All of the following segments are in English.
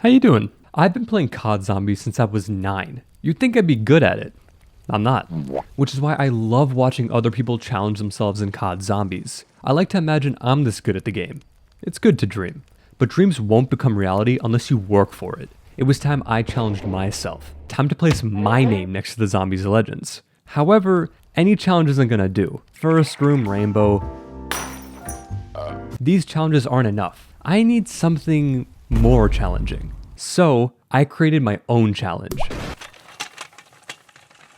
How you doing? I've been playing COD Zombies since I was 9. You'd think I'd be good at it. I'm not. Which is why I love watching other people challenge themselves in COD Zombies. I like to imagine I'm this good at the game. It's good to dream. But dreams won't become reality unless you work for it. It was time I challenged myself. Time to place my name next to the Zombies Legends. However, any challenge isn't gonna do. First room rainbow. These challenges aren't enough. I need something more challenging. So, I created my own challenge.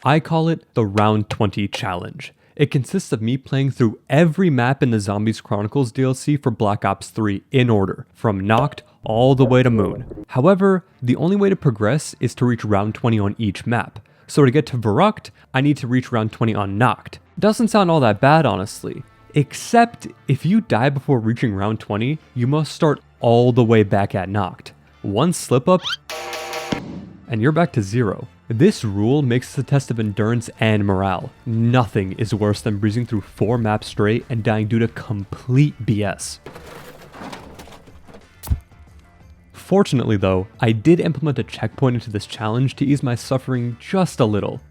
I call it the Round 20 Challenge. It consists of me playing through every map in the Zombies Chronicles DLC for Black Ops 3 in order, from Knocked all the way to Moon. However, the only way to progress is to reach Round 20 on each map. So to get to Verrucht, I need to reach Round 20 on Knocked. Doesn't sound all that bad, honestly. Except, if you die before reaching Round 20, you must start all the way back at Knocked. One slip up, and you're back to 0. This rule makes the test of endurance and morale. Nothing is worse than breezing through 4 maps straight and dying due to complete BS. Fortunately though, I did implement a checkpoint into this challenge to ease my suffering just a little.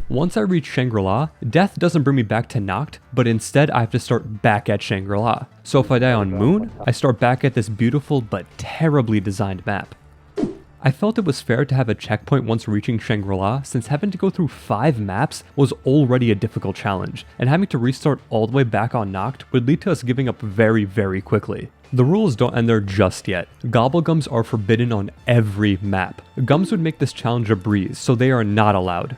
Once I reach Shangri-La, death doesn't bring me back to Knocked, but instead I have to start back at Shangri-La. So if I die on Moon, I start back at this beautiful but terribly designed map. I felt it was fair to have a checkpoint once reaching Shangri-La, since having to go through 5 maps was already a difficult challenge, and having to restart all the way back on Knocked would lead to us giving up very quickly. The rules don't end there just yet. Gobblegums are forbidden on every map. Gums would make this challenge a breeze, so they are not allowed.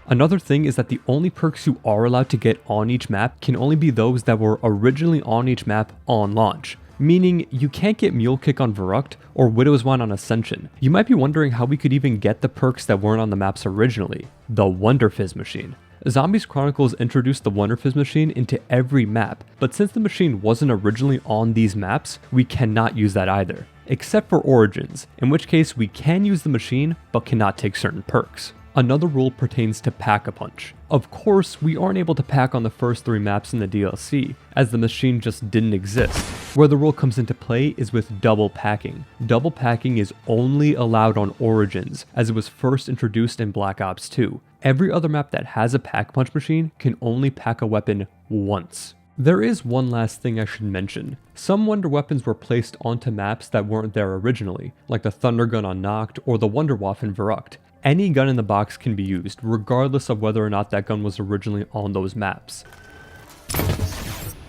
Another thing is that the only perks you are allowed to get on each map can only be those that were originally on each map on launch. Meaning, you can't get Mule Kick on Verrucht or Widow's Wine on Ascension. You might be wondering how we could even get the perks that weren't on the maps originally. The Wonder Fizz machine. Zombies Chronicles introduced the Wonder Fizz machine into every map, but since the machine wasn't originally on these maps, we cannot use that either. Except for Origins, in which case we can use the machine, but cannot take certain perks. Another rule pertains to Pack-a-Punch. Of course, we aren't able to pack on the first 3 maps in the DLC, as the machine just didn't exist. Where the rule comes into play is with double packing. Double packing is only allowed on Origins, as it was first introduced in Black Ops 2. Every other map that has a Pack-a-Punch machine can only pack a weapon once. There is one last thing I should mention. Some Wonder Weapons were placed onto maps that weren't there originally, like the Thunder Gun on Knocked or the Wunderwaffe in Verrucht. Any gun in the box can be used, regardless of whether or not that gun was originally on those maps.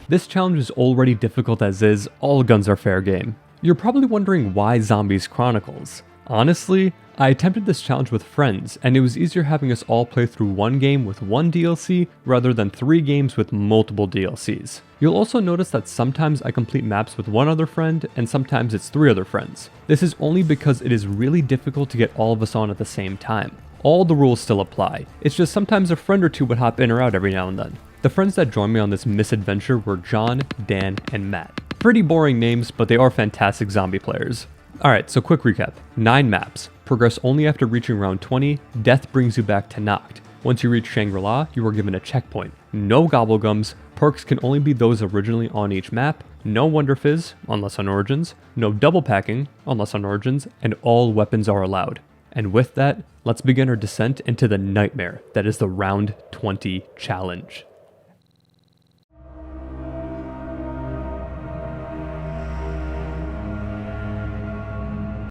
This challenge is already difficult as is, all guns are fair game. You're probably wondering why Zombies Chronicles. Honestly, I attempted this challenge with friends, and it was easier having us all play through one game with one DLC rather than 3 games with multiple DLCs. You'll also notice that sometimes I complete maps with one other friend, and sometimes it's 3 other friends. This is only because it is really difficult to get all of us on at the same time. All the rules still apply, it's just sometimes a friend or 2 would hop in or out every now and then. The friends that joined me on this misadventure were John, Dan, and Matt. Pretty boring names, but they are fantastic zombie players. Alright, so quick recap. 9 maps. Progress only after reaching round 20, death brings you back to Knocked. Once you reach Shangri-La, you are given a checkpoint. No Gobblegums, perks can only be those originally on each map, no Wonder Fizz, unless on Origins, no double packing, unless on Origins, and all weapons are allowed. And with that, let's begin our descent into the nightmare that is the Round 20 Challenge.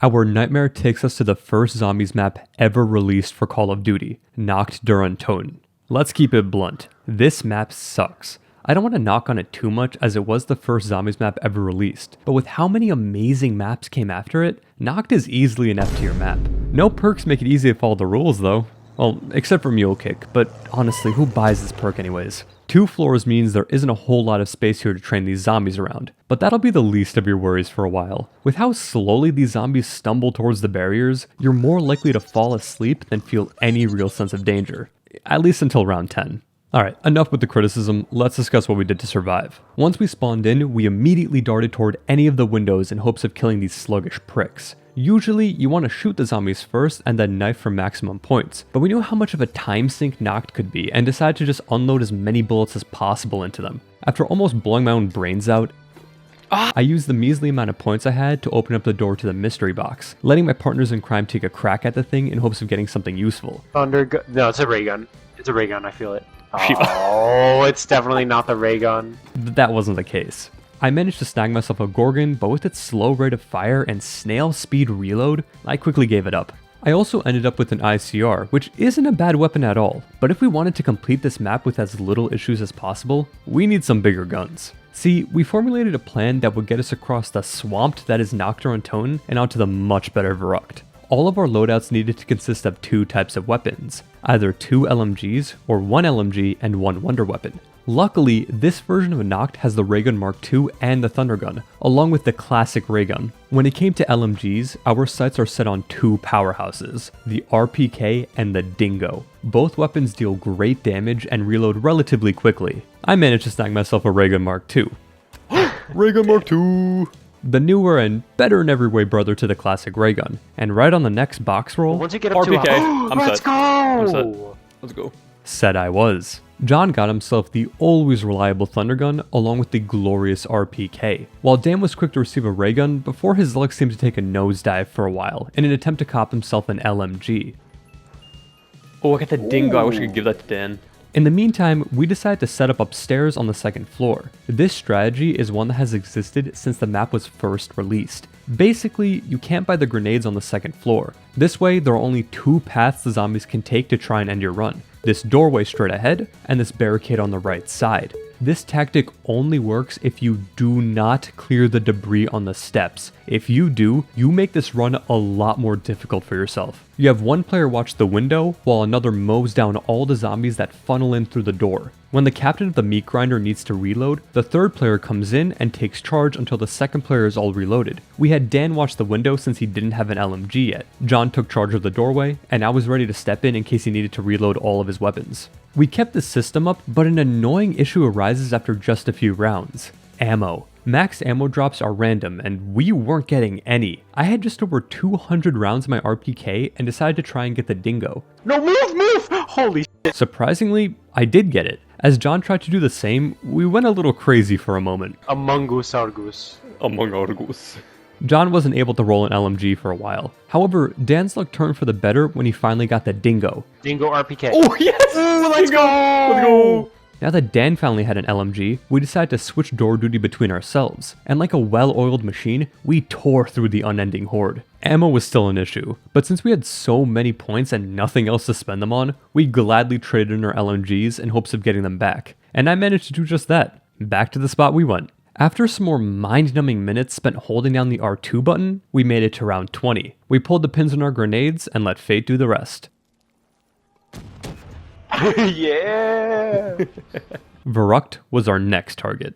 Our nightmare takes us to the first Zombies map ever released for Call of Duty, Nacht der Untoten. Let's keep it blunt, this map sucks. I don't want to knock on it too much as it was the first Zombies map ever released, but with how many amazing maps came after it, Nacht is easily an F tier map. No perks make it easy to follow the rules though. Well, except for Mule Kick, but honestly, who buys this perk anyways? 2 floors means there isn't a whole lot of space here to train these zombies around, but that'll be the least of your worries for a while. With how slowly these zombies stumble towards the barriers, you're more likely to fall asleep than feel any real sense of danger. At least until round 10. Alright, enough with the criticism, let's discuss what we did to survive. Once we spawned in, we immediately darted toward any of the windows in hopes of killing these sluggish pricks. Usually, you want to shoot the zombies first and then knife for maximum points, but we knew how much of a time sink Knocked could be and decided to just unload as many bullets as possible into them. After almost blowing my own brains out, I used the measly amount of points I had to open up the door to the mystery box, letting my partners in crime take a crack at the thing in hopes of getting something useful. No, it's a ray gun. It's a ray gun, I feel it. Oh, it's definitely not the ray gun. That wasn't the case. I managed to snag myself a Gorgon, but with its slow rate of fire and snail speed reload, I quickly gave it up. I also ended up with an ICR, which isn't a bad weapon at all, but if we wanted to complete this map with as little issues as possible, we need some bigger guns. See, we formulated a plan that would get us across the swamp that is Nocturne Tone and onto the much better Verrucht. All of our loadouts needed to consist of 2 types of weapons, either 2 LMGs or 1 LMG and 1 Wonder Weapon. Luckily, this version of Noct has the Raygun Mark II and the Thundergun, along with the classic Raygun. When it came to LMGs, our sights are set on 2 powerhouses, the RPK and the Dingo. Both weapons deal great damage and reload relatively quickly. I managed to snag myself a Raygun Mark II. Raygun Mark II! The newer and better in every way brother to the classic Raygun. And right on the next box roll, Once you get up RPK. to I'm let's set. go! I'm set. Let's go. said I was. John got himself the always reliable Thundergun along with the glorious RPK, while Dan was quick to receive a Raygun before his luck seemed to take a nosedive for a while in an attempt to cop himself an LMG. Oh, look at the dingo. I wish I could give that to Dan. In the meantime, we decided to set up upstairs on the second floor. This strategy is one that has existed since the map was first released. Basically, you can't buy the grenades on the second floor. This way, there are only 2 paths the zombies can take to try and end your run. This doorway straight ahead, and this barricade on the right side. This tactic only works if you do not clear the debris on the steps. If you do, you make this run a lot more difficult for yourself. You have one player watch the window, while another mows down all the zombies that funnel in through the door. When the captain of the meat grinder needs to reload, the third player comes in and takes charge until the second player is all reloaded. We had Dan watch the window since he didn't have an LMG yet. John took charge of the doorway, and I was ready to step in case he needed to reload all of his weapons. We kept the system up, but an annoying issue arises after just a few rounds. Ammo. Max ammo drops are random, and we weren't getting any. I had just over 200 rounds in my RPK and decided to try and get the dingo. No, move! Holy shit. Surprisingly, I did get it. As John tried to do the same, we went a little crazy for a moment. Among Us Argus. Among Argus. John wasn't able to roll an LMG for a while. However, Dan's luck turned for the better when he finally got the dingo. Dingo RPK. Oh, yes! Ooh, let's go! Let's go! Now that Dan finally had an LMG, we decided to switch door duty between ourselves, and like a well-oiled machine, we tore through the unending horde. Ammo was still an issue, but since we had so many points and nothing else to spend them on, we gladly traded in our LMGs in hopes of getting them back. And I managed to do just that. Back to the spot we went. After some more mind-numbing minutes spent holding down the R2 button, we made it to round 20. We pulled the pins on our grenades and let fate do the rest. Yeah! Verrucht was our next target.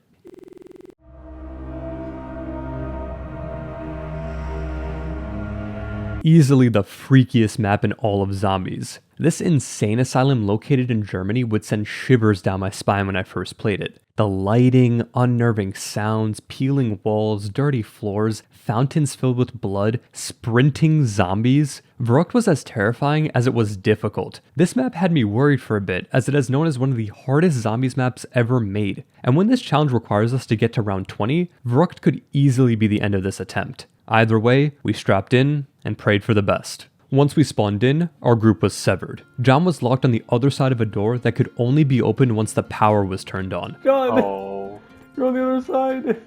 Easily the freakiest map in all of zombies. This insane asylum located in Germany would send shivers down my spine when I first played it. The lighting, unnerving sounds, peeling walls, dirty floors, fountains filled with blood, sprinting zombies. Verrucht was as terrifying as it was difficult. This map had me worried for a bit, as it is known as one of the hardest zombies maps ever made. And when this challenge requires us to get to round 20, Verrucht could easily be the end of this attempt. Either way, we strapped in and prayed for the best. Once we spawned in, our group was severed. John was locked on the other side of a door that could only be opened once the power was turned on. God, Oh. you're on the other side.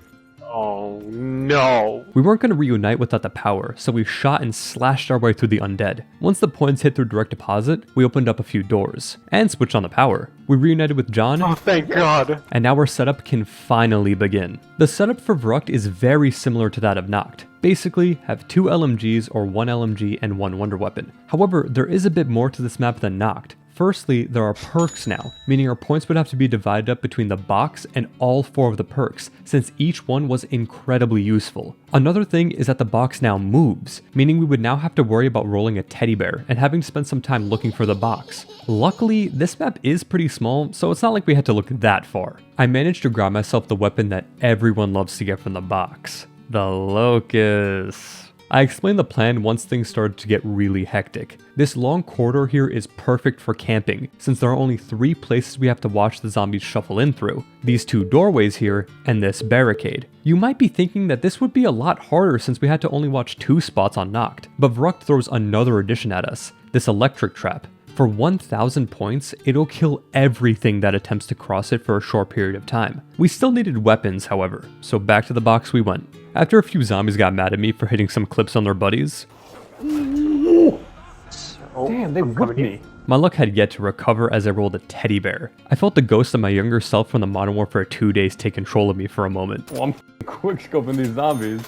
Oh no. We weren't going to reunite without the power, so we shot and slashed our way through the undead. Once the points hit through direct deposit, we opened up a few doors, and switched on the power. We reunited with John, Oh, thank God. and now our setup can finally begin. The setup for Verrucht is very similar to that of Noct. Basically, have 2 LMGs or 1 LMG and 1 Wonder Weapon. However, there is a bit more to this map than Noct. Firstly, there are perks now, meaning our points would have to be divided up between the box and all 4 of the perks, since each one was incredibly useful. Another thing is that the box now moves, meaning we would now have to worry about rolling a teddy bear and having to spend some time looking for the box. Luckily, this map is pretty small, so it's not like we had to look that far. I managed to grab myself the weapon that everyone loves to get from the box. The Locust. I explained the plan once things started to get really hectic. This long corridor here is perfect for camping, since there are only 3 places we have to watch the zombies shuffle in through. These 2 doorways here, and this barricade. You might be thinking that this would be a lot harder since we had to only watch 2 spots on Noct, but Vrucht throws another addition at us, this electric trap. For 1000 points, it'll kill everything that attempts to cross it for a short period of time. We still needed weapons, however, so back to the box we went. After a few zombies got mad at me for hitting some clips on their buddies, Damn, they whipped me. my luck had yet to recover as I rolled a teddy bear. I felt the ghost of my younger self from the Modern Warfare 2 days take control of me for a moment. Well, I'm quick scoping these zombies.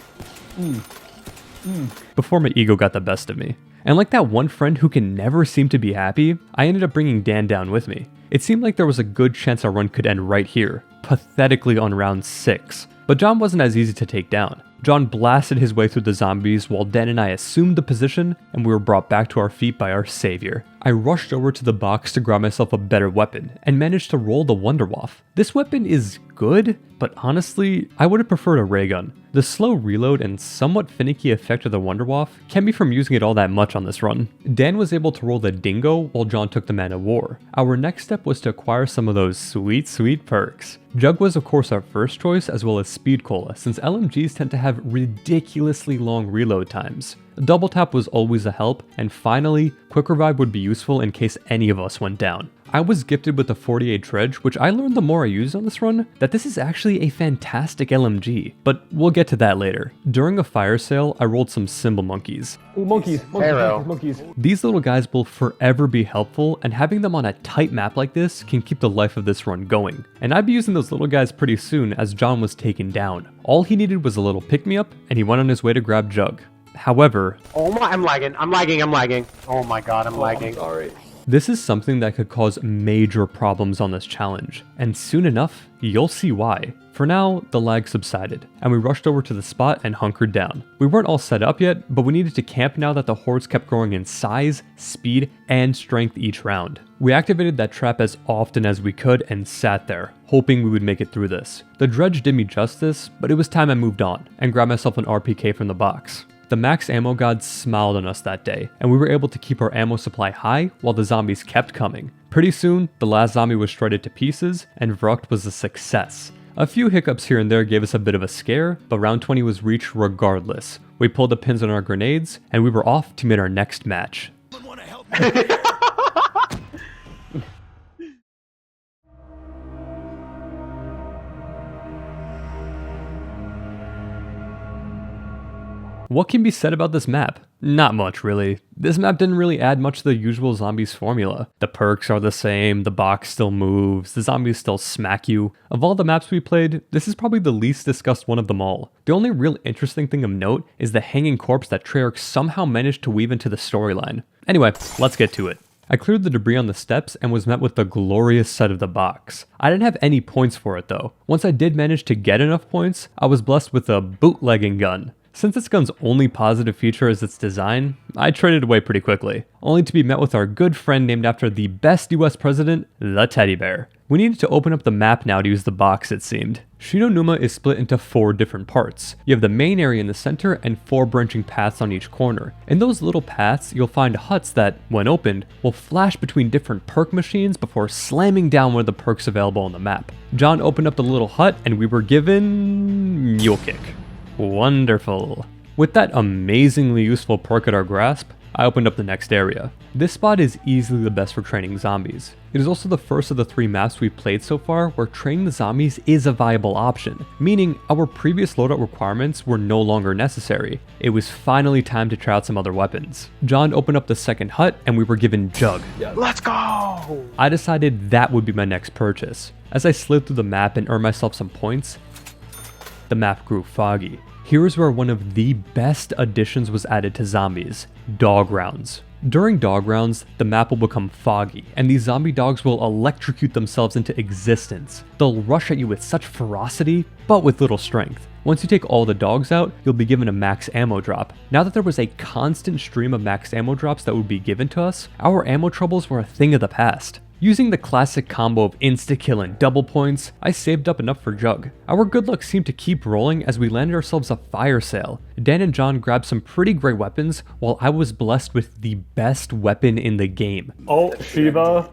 Before my ego got the best of me. And like that one friend who can never seem to be happy, I ended up bringing Dan down with me. It seemed like there was a good chance our run could end right here, pathetically on round 6. But John wasn't as easy to take down. John blasted his way through the zombies while Dan and I assumed the position and we were brought back to our feet by our savior. I rushed over to the box to grab myself a better weapon and managed to roll the Wunderwaffe. This weapon is good, but honestly, I would have preferred a ray gun. The slow reload and somewhat finicky effect of the Wunderwaffe kept me from using it all that much on this run. Dan was able to roll the Dingo while John took the Man of War. Our next step was to acquire some of those sweet perks. Jug was of course our first choice, as well as Speed Cola, since LMGs tend to have ridiculously long reload times. Double tap was always a help, and finally, Quick Revive would be useful in case any of us went down. I was gifted with the 48 Dredge, which I learned the more I used on this run, that this is actually a fantastic LMG, but we'll get to that later. During a fire sale, I rolled some Symbol Monkeys. Ooh, monkeys. These little guys will forever be helpful, and having them on a tight map like this can keep the life of this run going. And I'd be using those little guys pretty soon as John was taken down. All he needed was a little pick-me-up, and he went on his way to grab Jug. However... Oh my, I'm lagging. Oh my god, I'm lagging. Sorry. This is something that could cause major problems on this challenge, and soon enough, you'll see why. For now, the lag subsided, and we rushed over to the spot and hunkered down. We weren't all set up yet, but we needed to camp now that the hordes kept growing in size, speed, and strength each round. We activated that trap as often as we could and sat there, hoping we would make it through this. The dredge did me justice, but it was time I moved on, and grabbed myself an RPK from the box. The max ammo god smiled on us that day, and we were able to keep our ammo supply high while the zombies kept coming. Pretty soon, the last zombie was shredded to pieces, and Vrucht was a success. A few hiccups here and there gave us a bit of a scare, but round 20 was reached regardless. We pulled the pins on our grenades, and we were off to meet our next match. What can be said about this map? Not much really. This map didn't really add much to the usual zombies formula. The perks are the same, the box still moves, the zombies still smack you. Of all the maps we played, this is probably the least discussed one of them all. The only real interesting thing of note is the hanging corpse that Treyarch somehow managed to weave into the storyline. Anyway, let's get to it. I cleared the debris on the steps and was met with the glorious sight of the box. I didn't have any points for it though. Once I did manage to get enough points, I was blessed with a bootlegging gun. Since this gun's only positive feature is its design, I traded away pretty quickly, only to be met with our good friend named after the best US president, the teddy bear. We needed to open up the map now to use the box, it seemed. Shido Numa is split into 4 different parts. You have the main area in the center and 4 branching paths on each corner. In those little paths, you'll find huts that, when opened, will flash between different perk machines before slamming down one of the perks available on the map. John opened up the little hut and we were given... Mule Kick. Wonderful. With that amazingly useful perk at our grasp, I opened up the next area. This spot is easily the best for training zombies. It is also the first of the 3 maps we've played so far where training the zombies is a viable option, meaning our previous loadout requirements were no longer necessary. It was finally time to try out some other weapons. John opened up the second hut and we were given Jug. Let's go! I decided that would be my next purchase. As I slid through the map and earned myself some points, the map grew foggy. Here is where one of the best additions was added to zombies, dog rounds. During dog rounds, the map will become foggy, and these zombie dogs will electrocute themselves into existence. They'll rush at you with such ferocity, but with little strength. Once you take all the dogs out, you'll be given a max ammo drop. Now that there was a constant stream of max ammo drops that would be given to us, our ammo troubles were a thing of the past. Using the classic combo of insta-kill and double points, I saved up enough for Jug. Our good luck seemed to keep rolling as we landed ourselves a fire sale. Dan and John grabbed some pretty great weapons, while I was blessed with the best weapon in the game. Oh, Shiva.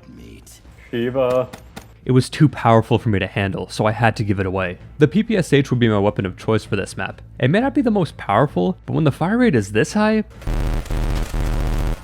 It was too powerful for me to handle, so I had to give it away. The PPSH would be my weapon of choice for this map. It may not be the most powerful, but when the fire rate is this high,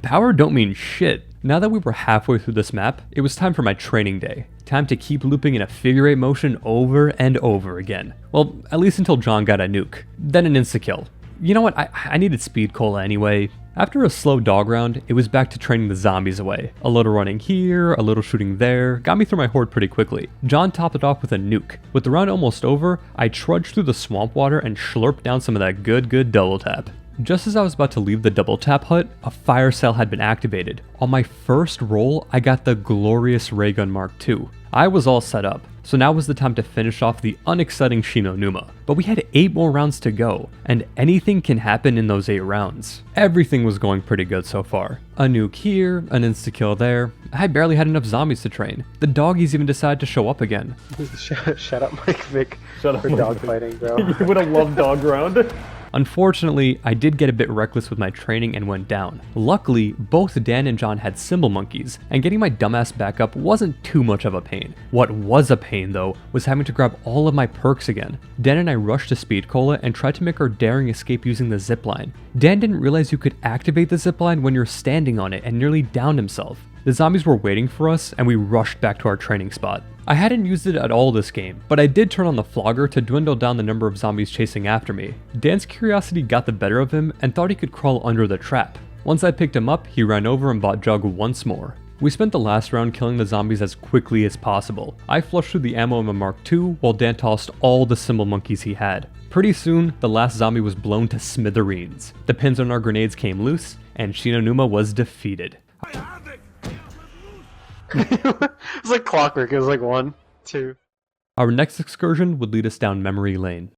power don't mean shit. Now that we were halfway through this map, it was time for my training day. Time to keep looping in a figure 8 motion over and over again. Well, at least until John got a nuke, then an insta-kill. You know what, I needed speed cola anyway. After a slow dog round, it was back to training the zombies away. A little running here, a little shooting there, got me through my horde pretty quickly. John topped it off with a nuke. With the round almost over, I trudged through the swamp water and slurped down some of that good double tap. Just as I was about to leave the double tap hut, a fire cell had been activated. On my first roll, I got the glorious ray gun Mark II. I was all set up, so now was the time to finish off the unexciting Shinonuma. But we had 8 more rounds to go, and anything can happen in those 8 rounds. Everything was going pretty good so far. A nuke here, an insta-kill there. I barely had enough zombies to train. The doggies even decided to show up again. Shut up, Mike Vic. Shut up, for dog fighting, bro. You would have loved dog round. Unfortunately, I did get a bit reckless with my training and went down. Luckily, both Dan and John had symbol monkeys, and getting my dumbass back up wasn't too much of a pain. What was a pain though, was having to grab all of my perks again. Dan and I rushed to Speed Cola and tried to make our daring escape using the zipline. Dan didn't realize you could activate the zipline when you're standing on it and nearly downed himself. The zombies were waiting for us, and we rushed back to our training spot. I hadn't used it at all this game, but I did turn on the flogger to dwindle down the number of zombies chasing after me. Dan's curiosity got the better of him and thought he could crawl under the trap. Once I picked him up, he ran over and bought Jug once more. We spent the last round killing the zombies as quickly as possible. I flushed through the ammo in my Mark II, while Dan tossed all the symbol monkeys he had. Pretty soon, the last zombie was blown to smithereens. The pins on our grenades came loose, and Shinonuma was defeated. It's like clockwork. It was like 1, 2. Our next excursion would lead us down memory lane.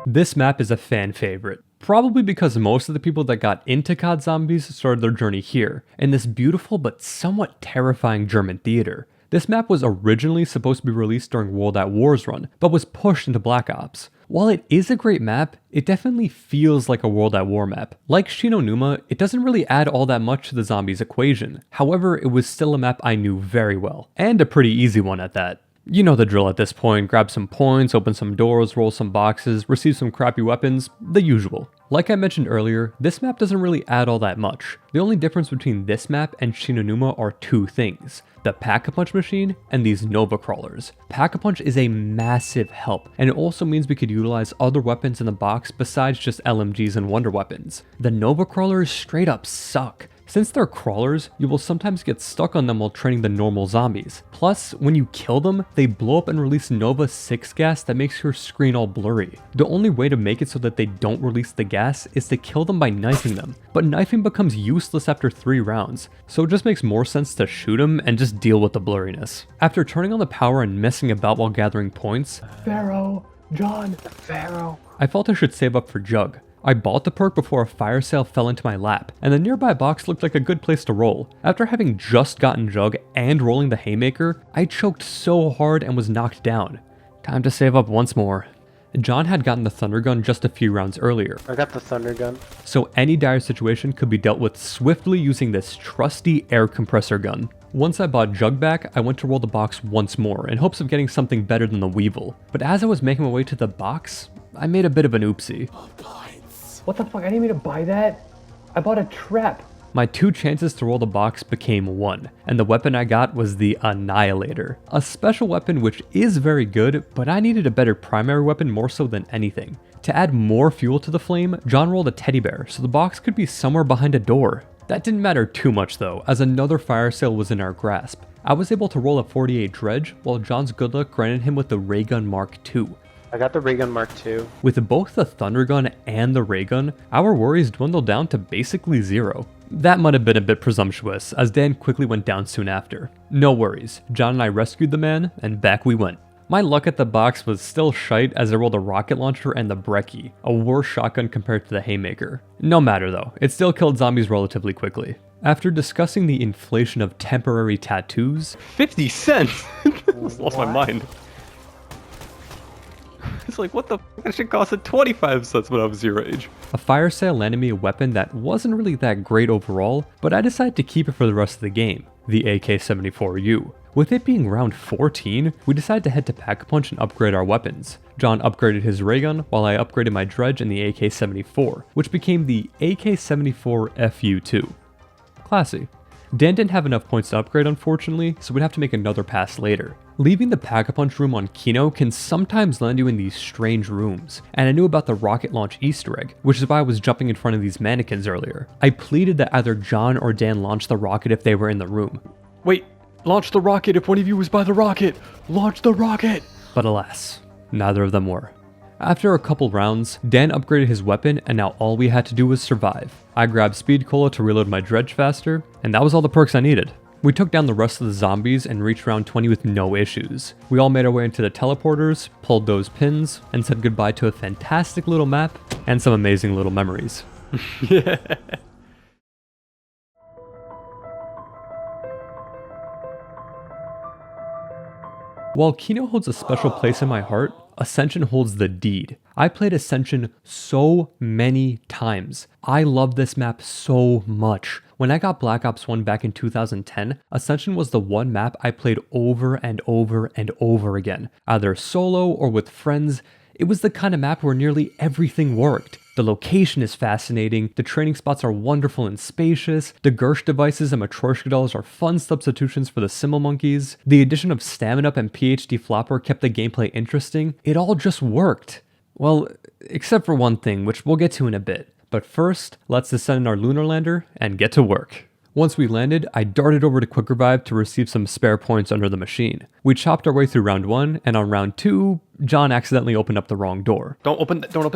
This map is a fan favorite, probably because most of the people that got into COD Zombies started their journey here, in this beautiful but somewhat terrifying German theater. This map was originally supposed to be released during World at War's run, but was pushed into Black Ops. While it is a great map, it definitely feels like a World at War map. Like Shinonuma, it doesn't really add all that much to the zombies equation. However, it was still a map I knew very well, and a pretty easy one at that. You know the drill at this point, grab some points, open some doors, roll some boxes, receive some crappy weapons, the usual. Like I mentioned earlier, this map doesn't really add all that much. The only difference between this map and Shinonuma are 2 things. The Pack-a-Punch machine and these Nova Crawlers. Pack-a-Punch is a massive help, and it also means we could utilize other weapons in the box besides just LMGs and wonder weapons. The Nova Crawlers straight up suck. Since they're crawlers, you will sometimes get stuck on them while training the normal zombies. Plus, when you kill them, they blow up and release Nova 6 gas that makes your screen all blurry. The only way to make it so that they don't release the gas is to kill them by knifing them, but knifing becomes useless after 3 rounds, so it just makes more sense to shoot them and just deal with the blurriness. After turning on the power and messing about while gathering points, Pharaoh, John, Pharaoh. I felt I should save up for Jug. I bought the perk before a fire sale fell into my lap, and the nearby box looked like a good place to roll. After having just gotten Jug and rolling the haymaker, I choked so hard and was knocked down. Time to save up once more. John had gotten the Thunder Gun just a few rounds earlier. I got the Thunder Gun. So any dire situation could be dealt with swiftly using this trusty air compressor gun. Once I bought Jug back, I went to roll the box once more in hopes of getting something better than the Weevil. But as I was making my way to the box, I made a bit of an oopsie. what the fuck? I didn't mean to buy that. I bought a trap. My 2 chances to roll the box became 1, and the weapon I got was the Annihilator. A special weapon which is very good, but I needed a better primary weapon more so than anything. To add more fuel to the flame, John rolled a teddy bear, so the box could be somewhere behind a door. That didn't matter too much though, as another fire sale was in our grasp. I was able to roll a 48 dredge, while John's good luck granted him with the Ray Gun Mark II. I got the Ray Gun Mark II. With both the Thunder Gun and the Ray Gun, our worries dwindled down to basically 0. That might have been a bit presumptuous, as Dan quickly went down soon after. No worries, John and I rescued the man, and back we went. My luck at the box was still shite as I rolled a rocket launcher and the Brecci, a worse shotgun compared to the Haymaker. No matter though, it still killed zombies relatively quickly. After discussing the inflation of temporary tattoos, 50 cents? Lost my mind. It's like, what the f? That shit costed 25 cents when I was your age. a fire sale landed me a weapon that wasn't really that great overall, but I decided to keep it for the rest of the game, the AK-74U. With it being round 14, we decided to head to Pack-a-Punch and upgrade our weapons. John upgraded his ray gun, while I upgraded my dredge and the AK-74, which became the AK-74FU2. Classy. Dan didn't have enough points to upgrade unfortunately, so we'd have to make another pass later. Leaving the Pack-a-Punch room on Kino can sometimes land you in these strange rooms, and I knew about the rocket launch Easter egg, which is why I was jumping in front of these mannequins earlier. I pleaded that either John or Dan launch the rocket if they were in the room. Wait, launch the rocket if one of you was by the rocket! Launch the rocket! But alas, neither of them were. After a couple rounds, Dan upgraded his weapon and now all we had to do was survive. I grabbed Speed Cola to reload my dredge faster, and that was all the perks I needed. We took down the rest of the zombies and reached round 20 with no issues. We all made our way into the teleporters, pulled those pins, and said goodbye to a fantastic little map and some amazing little memories. Yeah. While Kino holds a special place in my heart, Ascension holds the deed. I played Ascension so many times. I love this map so much. When I got Black Ops 1 back in 2010, Ascension was the one map I played over and over and over again. Either solo or with friends, it was the kind of map where nearly everything worked. The location is fascinating, the training spots are wonderful and spacious, the Gersh devices and Matryoshka dolls are fun substitutions for the Symbol Monkeys, the addition of Stamina Up and PhD Flopper kept the gameplay interesting, it all just worked. Well, except for one thing, which we'll get to in a bit. But first, let's descend in our lunar lander and get to work. Once we landed, I darted over to Quick Revive to receive some spare points under the machine. We chopped our way through round 1, and on round 2, John accidentally opened up the wrong door. Don't open the door.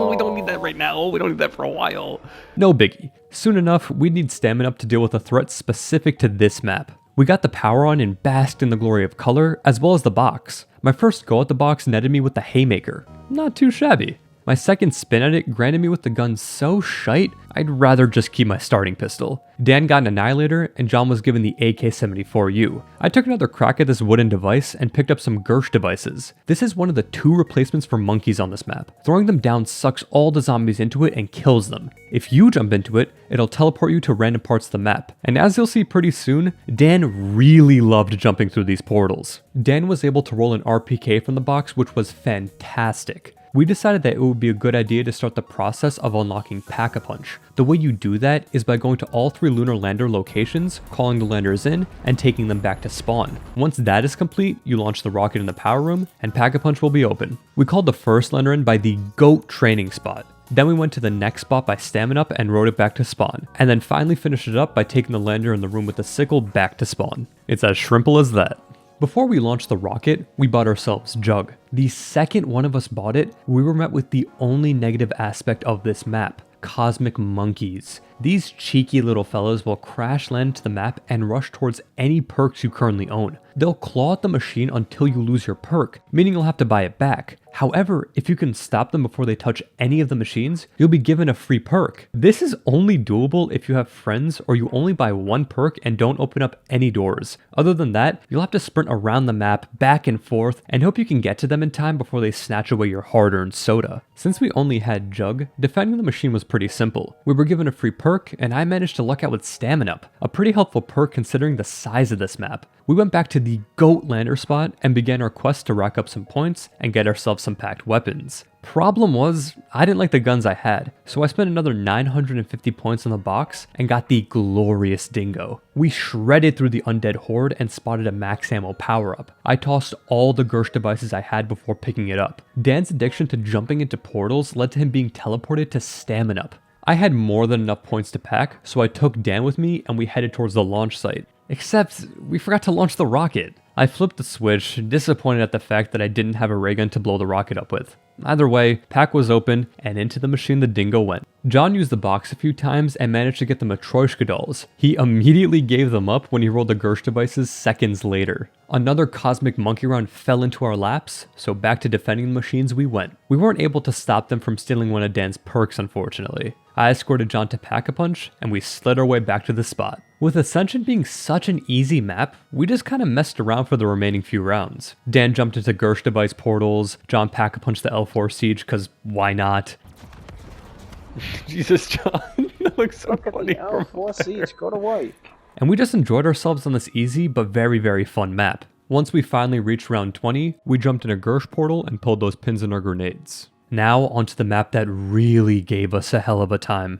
We don't need that right now. We don't need that for a while. No biggie. Soon enough, we'd need Stamina Up to deal with a threat specific to this map. We got the power on and basked in the glory of color, as well as the box. My first go at the box netted me with the Haymaker. Not too shabby. My second spin at it granted me with the gun so shite, I'd rather just keep my starting pistol. Dan got an Annihilator, and John was given the AK-74U. I took another crack at this wooden device and picked up some Gersh devices. This is one of the 2 replacements for monkeys on this map. Throwing them down sucks all the zombies into it and kills them. If you jump into it, it'll teleport you to random parts of the map. And as you'll see pretty soon, Dan really loved jumping through these portals. Dan was able to roll an RPK from the box, which was fantastic. We decided that it would be a good idea to start the process of unlocking Pack-a-Punch. The way you do that is by going to all 3 lunar lander locations, calling the landers in, and taking them back to spawn. Once that is complete, you launch the rocket in the power room, and Pack-a-Punch will be open. We called the first lander in by the GOAT training spot. Then we went to the next spot by Stamina Up and rode it back to spawn, and then finally finished it up by taking the lander in the room with the sickle back to spawn. It's as shrimple as that. Before we launched the rocket, we bought ourselves Jug. The second one of us bought it, we were met with the only negative aspect of this map: cosmic monkeys. These cheeky little fellows will crash land to the map and rush towards any perks you currently own. They'll claw at the machine until you lose your perk, meaning you'll have to buy it back. However, if you can stop them before they touch any of the machines, you'll be given a free perk. This is only doable if you have friends or you only buy one perk and don't open up any doors. Other than that, you'll have to sprint around the map back and forth and hope you can get to them in time before they snatch away your hard-earned soda. Since we only had Jug, defending the machine was pretty simple. We were given a free perk and I managed to luck out with Stamina Up, a pretty helpful perk considering the size of this map. We went back to the GOAT lander spot and began our quest to rack up some points and get ourselves some packed weapons. Problem was, I didn't like the guns I had, so I spent another 950 points on the box and got the glorious Dingo. We shredded through the undead horde and spotted a max ammo power up. I tossed all the Gersh devices I had before picking it up. Dan's addiction to jumping into portals led to him being teleported to Stamina Up. I had more than enough points to pack, so I took Dan with me and we headed towards the launch site. Except, we forgot to launch the rocket. I flipped the switch, disappointed at the fact that I didn't have a ray gun to blow the rocket up with. Either way, pack was open, and into the machine the Dingo went. John used the box a few times and managed to get the Matryoshka dolls. He immediately gave them up when he rolled the Gersh devices seconds later. Another cosmic monkey round fell into our laps, so back to defending the machines we went. We weren't able to stop them from stealing one of Dan's perks, unfortunately. I escorted John to Pack-a-Punch, and we slid our way back to the spot. With Ascension being such an easy map, we just kinda messed around for the remaining few rounds. Dan jumped into Gersh device portals, John Pack-a-Punched the L4 siege, cause why not? Jesus, John, that looks so Look funny. at the L4 siege, go to white. And we just enjoyed ourselves on this easy but very, very fun map. Once we finally reached round 20, we jumped in a Gersh portal and pulled those pins in our grenades. Now onto the map that really gave us a hell of a time.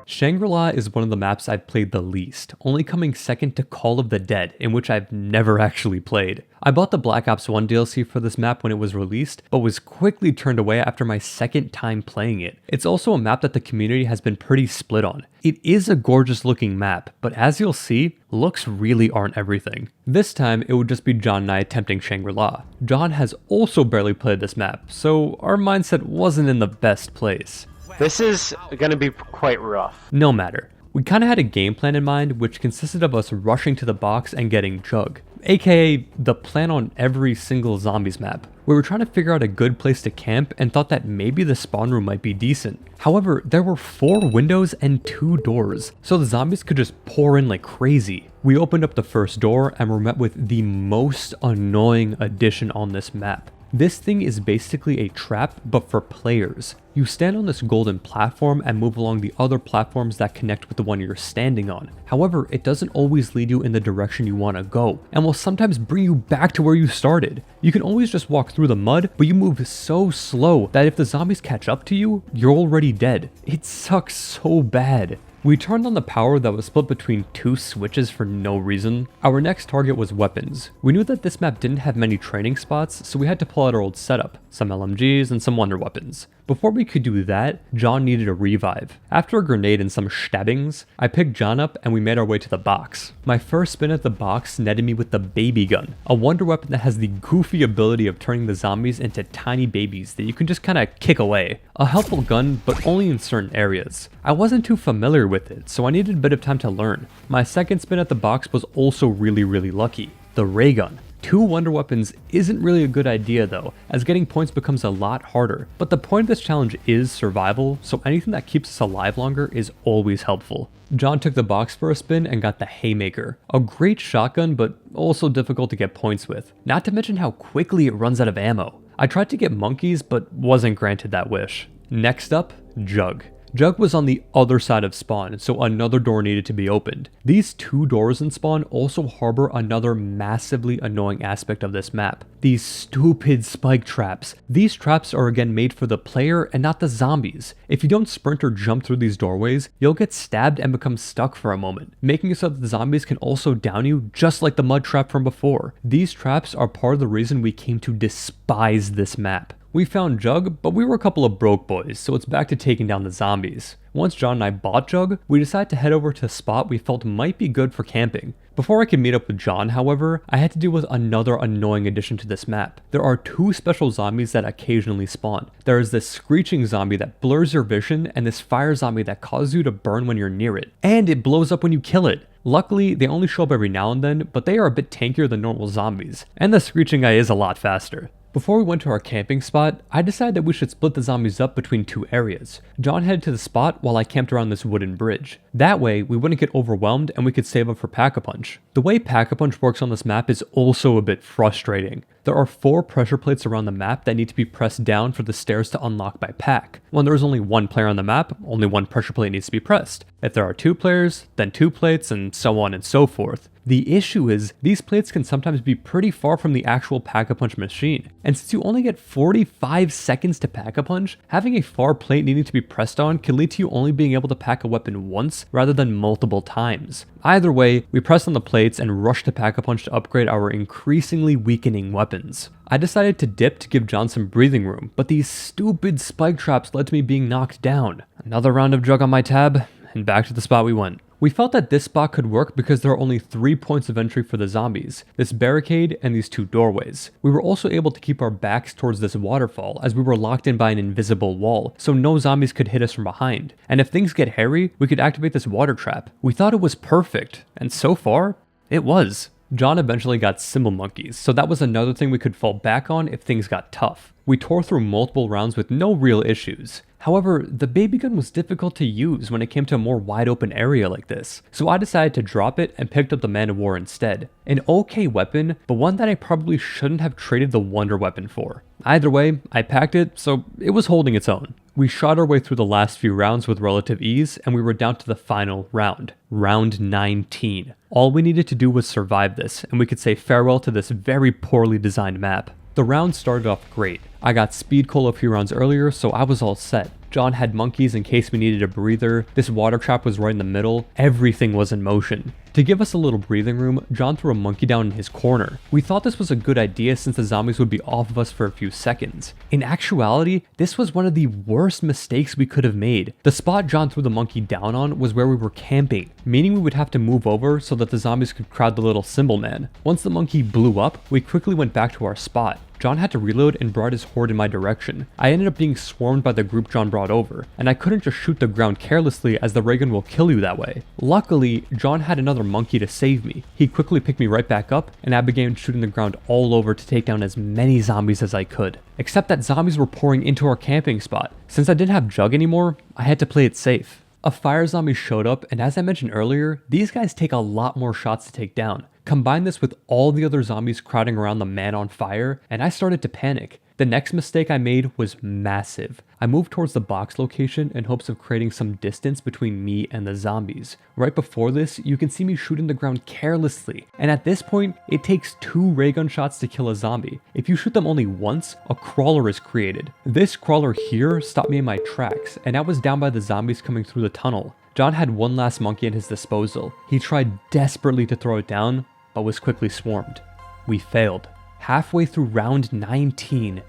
Shangri-La is one of the maps I've played the least, only coming second to Call of the Dead, in which I've never actually played. I bought the Black Ops 1 DLC for this map when it was released, but was quickly turned away after my second time playing it. It's also a map that the community has been pretty split on. It is a gorgeous looking map, but as you'll see, looks really aren't everything. This time, it would just be John and I attempting Shangri-La. John has also barely played this map, so our mindset wasn't in the best place. This is gonna be quite rough. No matter. We kinda had a game plan in mind, which consisted of us rushing to the box and getting Jug, aka the plan on every single zombies map. We were trying to figure out a good place to camp and thought that maybe the spawn room might be decent. However, there were 4 windows and 2 doors, so the zombies could just pour in like crazy. We opened up the first door and were met with the most annoying addition on this map. This thing is basically a trap, but for players. You stand on this golden platform and move along the other platforms that connect with the one you're standing on. However, it doesn't always lead you in the direction you want to go, and will sometimes bring you back to where you started. You can always just walk through the mud, but you move so slow that if the zombies catch up to you, you're already dead. It sucks so bad. We turned on the power that was split between 2 switches for no reason. Our next target was weapons. We knew that this map didn't have many training spots, so we had to pull out our old setup, some LMGs and some wonder weapons. Before we could do that, John needed a revive. After a grenade and some stabbings, I picked John up and we made our way to the box. My first spin at the box netted me with the baby gun, a wonder weapon that has the goofy ability of turning the zombies into tiny babies that you can just kinda kick away. A helpful gun, but only in certain areas. I wasn't too familiar with it, so I needed a bit of time to learn. My second spin at the box was also really lucky. The ray gun. 2 wonder weapons isn't really a good idea though, as getting points becomes a lot harder. But the point of this challenge is survival, so anything that keeps us alive longer is always helpful. John took the box for a spin and got the Haymaker. A great shotgun, but also difficult to get points with. Not to mention how quickly it runs out of ammo. I tried to get monkeys, but wasn't granted that wish. Next up, Jug. Jug was on the other side of spawn, so another door needed to be opened. These 2 doors in spawn also harbor another massively annoying aspect of this map. These stupid spike traps. These traps are again made for the player and not the zombies. If you don't sprint or jump through these doorways, you'll get stabbed and become stuck for a moment, making it so that the zombies can also down you just like the mud trap from before. These traps are part of the reason we came to despise this map. We found Jug, but we were a couple of broke boys, so it's back to taking down the zombies. Once John and I bought Jug, we decided to head over to a spot we felt might be good for camping. Before I could meet up with John, however, I had to deal with another annoying addition to this map. There are 2 special zombies that occasionally spawn. There is this screeching zombie that blurs your vision, and this fire zombie that causes you to burn when you're near it. And it blows up when you kill it. Luckily, they only show up every now and then, but they are a bit tankier than normal zombies. And the screeching guy is a lot faster. Before we went to our camping spot, I decided that we should split the zombies up between 2 areas. John headed to the spot while I camped around this wooden bridge. That way, we wouldn't get overwhelmed and we could save up for Pack-a-Punch. The way Pack-a-Punch works on this map is also a bit frustrating. There are 4 pressure plates around the map that need to be pressed down for the stairs to unlock by Pack. When there is only 1 player on the map, only 1 pressure plate needs to be pressed. If there are 2 players, then 2 plates, and so on and so forth. The issue is, these plates can sometimes be pretty far from the actual Pack-a-Punch machine, and since you only get 45 seconds to Pack-a-Punch, having a far plate needing to be pressed on can lead to you only being able to pack a weapon once rather than multiple times. Either way, we pressed on the plates and rushed to Pack-a-Punch to upgrade our increasingly weakening weapons. I decided to dip to give John some breathing room, but these stupid spike traps led to me being knocked down. Another round of Jug on my tab, and back to the spot we went. We felt that this spot could work because there are only 3 points of entry for the zombies, this barricade and these 2 doorways. We were also able to keep our backs towards this waterfall as we were locked in by an invisible wall, so no zombies could hit us from behind. And if things get hairy, we could activate this water trap. We thought it was perfect, and so far, it was. John eventually got cymbal monkeys, so that was another thing we could fall back on if things got tough. We tore through multiple rounds with no real issues. However, the baby gun was difficult to use when it came to a more wide open area like this, so I decided to drop it and picked up the Man of War instead. An okay weapon, but one that I probably shouldn't have traded the Wonder Weapon for. Either way, I packed it, so it was holding its own. We shot our way through the last few rounds with relative ease, and we were down to the final round. Round 19. All we needed to do was survive this, and we could say farewell to this very poorly designed map. The round started off great. I got speed coal a few rounds earlier, so I was all set. John had monkeys in case we needed a breather, this water trap was right in the middle, everything was in motion. To give us a little breathing room, John threw a monkey down in his corner. We thought this was a good idea since the zombies would be off of us for a few seconds. In actuality, this was one of the worst mistakes we could have made. The spot John threw the monkey down on was where we were camping, meaning we would have to move over so that the zombies could crowd the little cymbal man. Once the monkey blew up, we quickly went back to our spot. John had to reload and brought his horde in my direction. I ended up being swarmed by the group John brought over, and I couldn't just shoot the ground carelessly as the ray gun will kill you that way. Luckily, John had another monkey to save me. He quickly picked me right back up, and I began shooting the ground all over to take down as many zombies as I could. Except that zombies were pouring into our camping spot. Since I didn't have Jug anymore, I had to play it safe. A fire zombie showed up, and as I mentioned earlier, these guys take a lot more shots to take down. Combine this with all the other zombies crowding around the man on fire, and I started to panic. The next mistake I made was massive. I moved towards the box location in hopes of creating some distance between me and the zombies. Right before this, you can see me shooting the ground carelessly, and at this point, it takes 2 ray gun shots to kill a zombie. If you shoot them only once, a crawler is created. This crawler here stopped me in my tracks, and I was down by the zombies coming through the tunnel. John had one last monkey at his disposal. He tried desperately to throw it down, but was quickly swarmed. We failed. Halfway through round 19,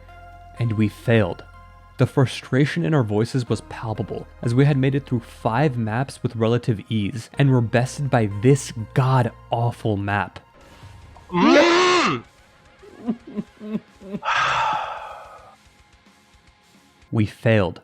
and we failed. The frustration in our voices was palpable, as we had made it through 5 maps with relative ease, and were bested by this god-awful map. We failed.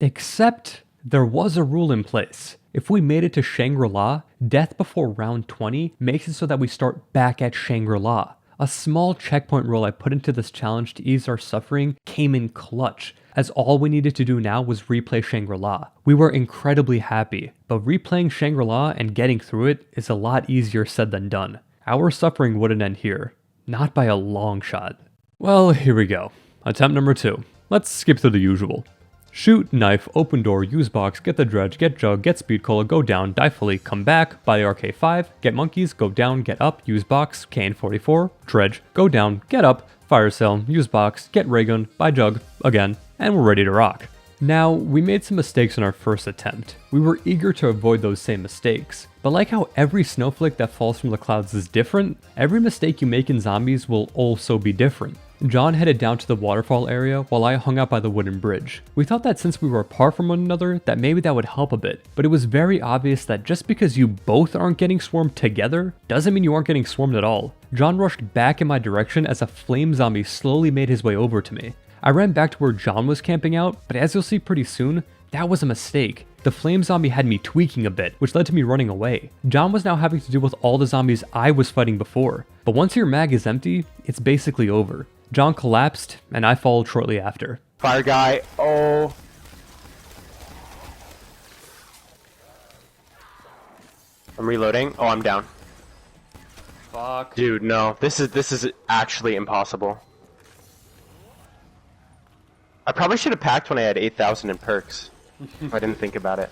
Except there was a rule in place. If we made it to Shangri-La, death before round 20 makes it so that we start back at Shangri-La. A small checkpoint rule I put into this challenge to ease our suffering came in clutch, as all we needed to do now was replay Shangri-La. We were incredibly happy, but replaying Shangri-La and getting through it is a lot easier said than done. Our suffering wouldn't end here, not by a long shot. Well, here we go. Attempt number 2. Let's skip through the usual. Shoot, knife, open door, use box, get the dredge, get jug, get speed cola, go down, die fully, come back, buy the RK5, get monkeys, go down, get up, use box, KN44, dredge, go down, get up, fire sale, use box, get ray gun, buy jug, again, and we're ready to rock. Now, we made some mistakes in our first attempt. We were eager to avoid those same mistakes. But like how every snowflake that falls from the clouds is different, every mistake you make in zombies will also be different. John headed down to the waterfall area while I hung out by the wooden bridge. We thought that since we were apart from one another, that maybe that would help a bit, but it was very obvious that just because you both aren't getting swarmed together, doesn't mean you aren't getting swarmed at all. John rushed back in my direction as a flame zombie slowly made his way over to me. I ran back to where John was camping out, but as you'll see pretty soon, that was a mistake. The flame zombie had me tweaking a bit, which led to me running away. John was now having to deal with all the zombies I was fighting before, but once your mag is empty, it's basically over. John collapsed, and I followed shortly after. Fire guy, oh. I'm reloading. Oh, I'm down. Fuck. Dude, no. This is actually impossible. I probably should have packed when I had 8,000 in perks. If I didn't think about it.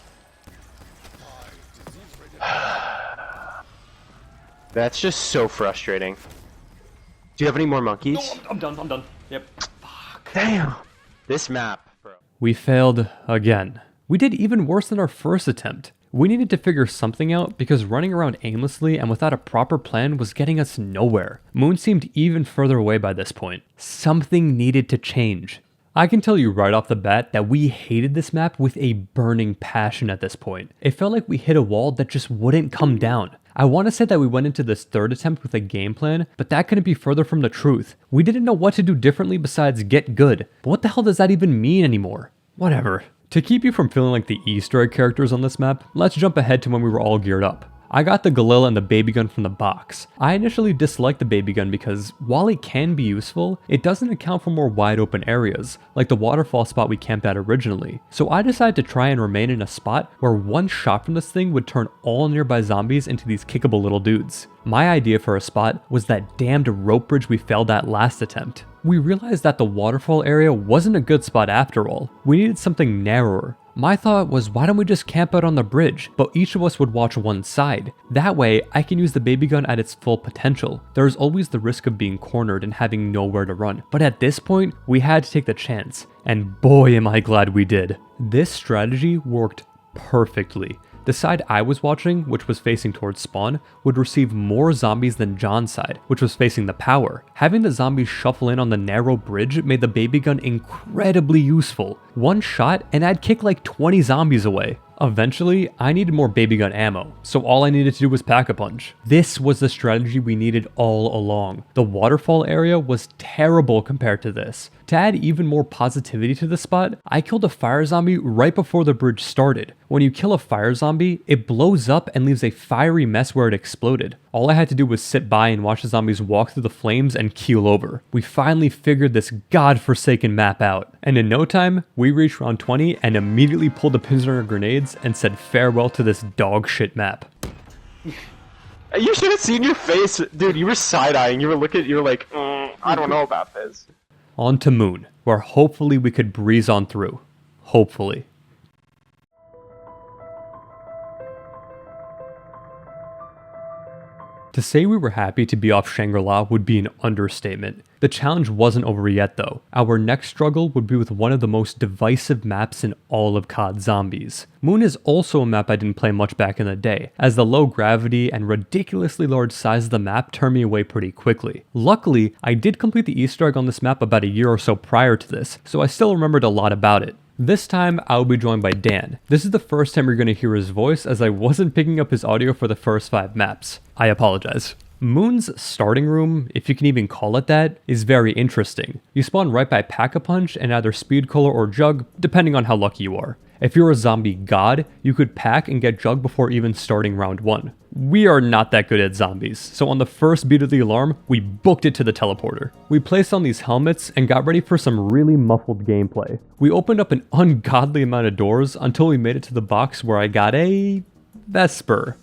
That's just so frustrating. Do you have any more monkeys? No, I'm done. Yep. Fuck. Damn. This map, bro. We failed again. We did even worse than our first attempt. We needed to figure something out because running around aimlessly and without a proper plan was getting us nowhere. Moon seemed even further away by this point. Something needed to change. I can tell you right off the bat that we hated this map with a burning passion at this point. It felt like we hit a wall that just wouldn't come down. I want to say that we went into this third attempt with a game plan, but that couldn't be further from the truth. We didn't know what to do differently besides get good. But what the hell does that even mean anymore? Whatever. To keep you from feeling like the Easter egg characters on this map, let's jump ahead to when we were all geared up. I got the Galil and the baby gun from the box. I initially disliked the baby gun because while it can be useful, it doesn't account for more wide open areas, like the waterfall spot we camped at originally. So I decided to try and remain in a spot where one shot from this thing would turn all nearby zombies into these kickable little dudes. My idea for a spot was that damned rope bridge we failed at last attempt. We realized that the waterfall area wasn't a good spot after all. We needed something narrower. My thought was, why don't we just camp out on the bridge, but each of us would watch one side. That way, I can use the baby gun at its full potential. There is always the risk of being cornered and having nowhere to run. But at this point, we had to take the chance. And boy am I glad we did. This strategy worked perfectly. The side I was watching, which was facing towards spawn, would receive more zombies than John's side, which was facing the power. Having the zombies shuffle in on the narrow bridge made the baby gun incredibly useful. One shot and I'd kick like 20 zombies away. Eventually, I needed more baby gun ammo, so all I needed to do was pack a punch. This was the strategy we needed all along. The waterfall area was terrible compared to this. To add even more positivity to the spot, I killed a fire zombie right before the bridge started. When you kill a fire zombie, it blows up and leaves a fiery mess where it exploded. All I had to do was sit by and watch the zombies walk through the flames and keel over. We finally figured this godforsaken map out. And in no time, we reached round 20 and immediately pulled the pins on our grenades and said farewell to this dog shit map. You should have seen your face, dude. You were side-eyeing. You were looking. You were like, I don't know about this. On to Moon, where hopefully we could breeze on through. Hopefully. To say we were happy to be off Shangri-La would be an understatement. The challenge wasn't over yet though. Our next struggle would be with one of the most divisive maps in all of COD Zombies. Moon is also a map I didn't play much back in the day, as the low gravity and ridiculously large size of the map turned me away pretty quickly. Luckily, I did complete the Easter egg on this map about a year or so prior to this, so I still remembered a lot about it. This time, I will be joined by Dan. This is the first time you're going to hear his voice as I wasn't picking up his audio for the first 5 maps. I apologize. Moon's starting room, if you can even call it that, is very interesting. You spawn right by Pack-a-Punch and either Speed Cola or Jug, depending on how lucky you are. If you're a zombie god, you could pack and get Jug before even starting round 1. We are not that good at zombies, so on the first beat of the alarm, we booked it to the teleporter. We placed on these helmets and got ready for some really muffled gameplay. We opened up an ungodly amount of doors until we made it to the box where I got a Vesper.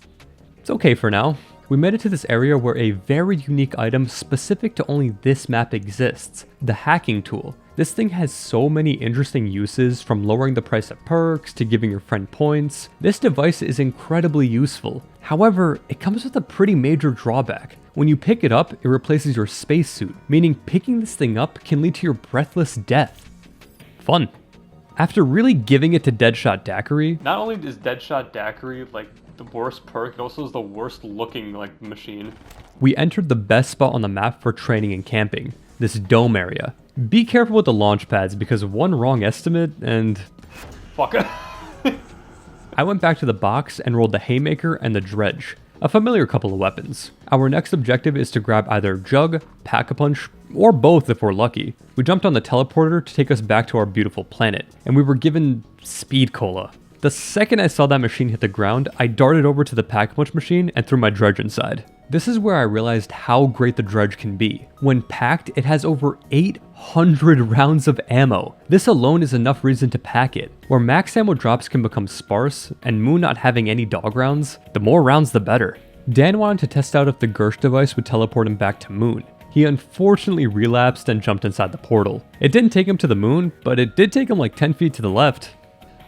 It's okay for now. We made it to this area where a very unique item specific to only this map exists, the hacking tool. This thing has so many interesting uses, from lowering the price of perks to giving your friend points. This device is incredibly useful. However, it comes with a pretty major drawback. When you pick it up, it replaces your spacesuit, meaning picking this thing up can lead to your breathless death. Fun. After really giving it to Deadshot Daiquiri, Not only is Deadshot Daiquiri like the worst perk, it also is the worst looking like machine. we entered the best spot on the map for training and camping, this dome area. Be careful with the launch pads because one wrong estimate and... Fuck it. I went back to the box and rolled the Haymaker and the Dredge, a familiar couple of weapons. Our next objective is to grab either Jug, Pack-a-Punch, or both if we're lucky. We jumped on the teleporter to take us back to our beautiful planet, and we were given Speed Cola. The second I saw that machine hit the ground, I darted over to the Pack-a-Punch machine and threw my Dredge inside. This is where I realized how great the Dredge can be. When packed, it has over 800 rounds of ammo. This alone is enough reason to pack it. Where max ammo drops can become sparse, and Moon not having any dog rounds, the more rounds the better. Dan wanted to test out if the Gersh device would teleport him back to Moon. He unfortunately relapsed and jumped inside the portal. It didn't take him to the Moon, but it did take him like 10 feet to the left.